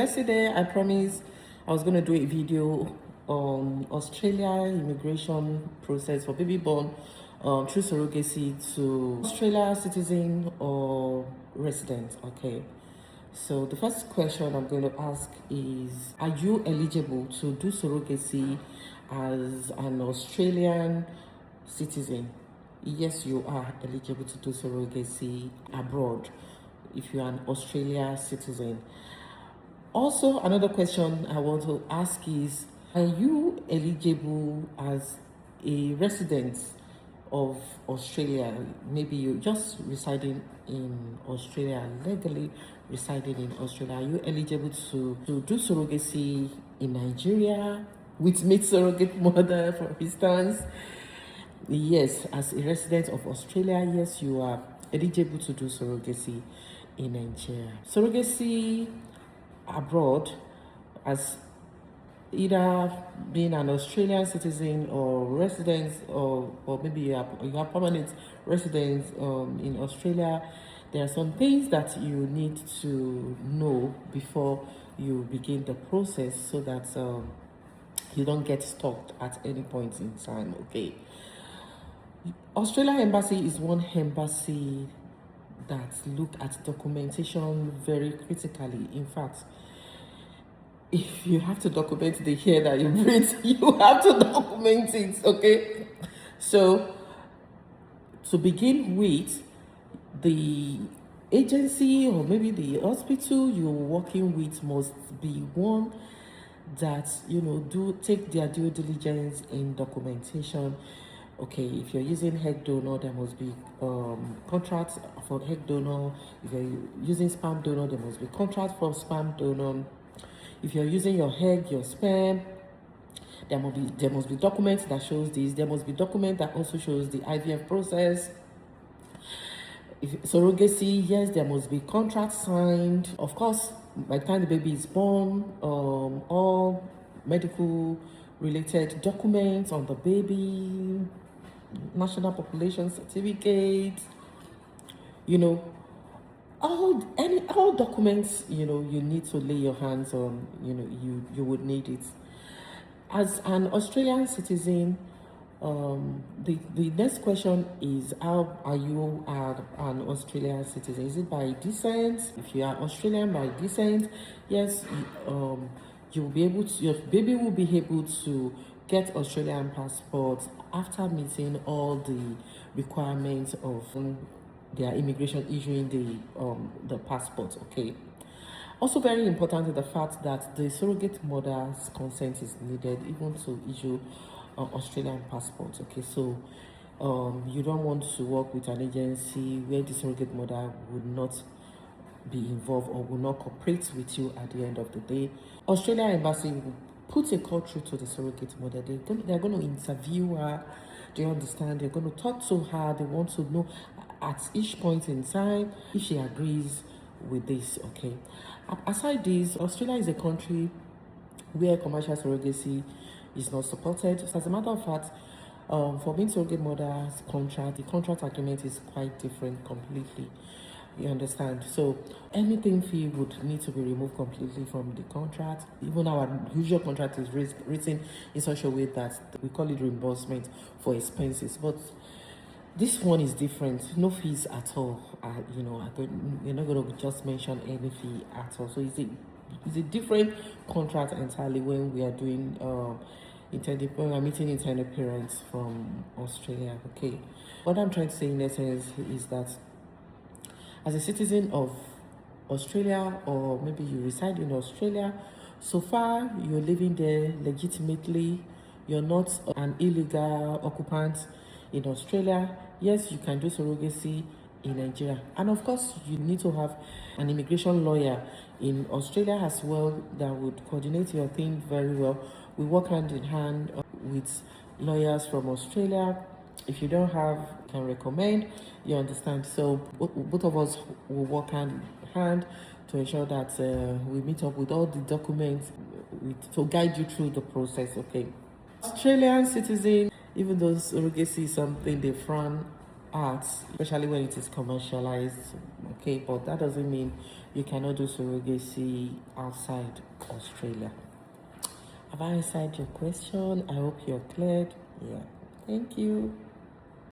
Yesterday, I promised I was going to do a video on Australia immigration process for baby born through surrogacy to Australia citizen or resident. Okay. So the first question I'm going to ask is, are you eligible to do surrogacy as an Australian citizen? Yes, you are eligible to do surrogacy abroad if you are an Australia citizen. Also, another question I want to ask is, are you eligible as a resident of Australia? Maybe you're just residing in Australia, legally residing in Australia. Are you eligible to do surrogacy in Nigeria with meet surrogate mother, for instance? Yes, as a resident of Australia, yes, you are eligible to do surrogacy in Nigeria. Surrogacy abroad, as either being an Australian citizen or resident, or maybe you are permanent residents in Australia, there are some things that you need to know before you begin the process so that you don't get stuck at any point in time. Okay. Australia Embassy is one embassy that look at documentation very critically. In fact, if you have to document the hair that you breathe, you have to document it, okay? So, to begin with, the agency or maybe the hospital you're working with must be one that do take their due diligence in documentation. Okay, if you're using egg donor, there must be contracts for egg donor. If you're using sperm donor, there must be contract for sperm donor. If you're using your egg, your sperm, there must be documents that shows this. There must be document that also shows the IVF process. If surrogacy, yes, there must be contract signed. Of course, by the time the baby is born, all medical related documents on the baby, national population certificate, all documents you need to lay your hands on, you would need it. As an Australian citizen, the next question is, how are you an Australian citizen? Is it by descent? If you are Australian by descent, yes, you will be able to, your baby will be able to get Australian passport after meeting all the requirements of their immigration issuing the passport. Okay. Also very important is the fact that the surrogate mother's consent is needed even to issue Australian passport. Okay, so you don't want to work with an agency where the surrogate mother would not be involved or will not cooperate with you at the end of the day. Australia Embassy will put a call through to the surrogate mother. They're going to interview her. Do you understand? They're going to talk to her. They want to know at each point in time if she agrees with this. Okay. Aside this, Australia is a country where commercial surrogacy is not supported. So as a matter of fact, for being surrogate mother's contract, the contract agreement is quite different completely. You understand? So anything fee would need to be removed completely from the contract. Even our usual contract is written in such a way that we call it reimbursement for expenses. But this one is different. No fees at all. You're not going to just mention any fee at all. So it's a different contract entirely when we are doing when we are meeting intended parents from Australia. Okay. What I'm trying to say in essence is that as a citizen of Australia, or maybe you reside in Australia, so far you're living there legitimately, you're not an illegal occupant in Australia, yes, you can do surrogacy in Nigeria. And of course, you need to have an immigration lawyer in Australia as well that would coordinate your thing very well. We work hand in hand with lawyers from Australia. If you don't have, can recommend, you understand. So both of us will work hand in hand to ensure that we meet up with all the documents to guide you through the process. Okay. Australian citizen, even though surrogacy is something they frown at, especially when it is commercialized, Okay, but that doesn't mean you cannot do surrogacy outside Australia. Have I answered your question? I hope you're cleared. Yeah. Thank you.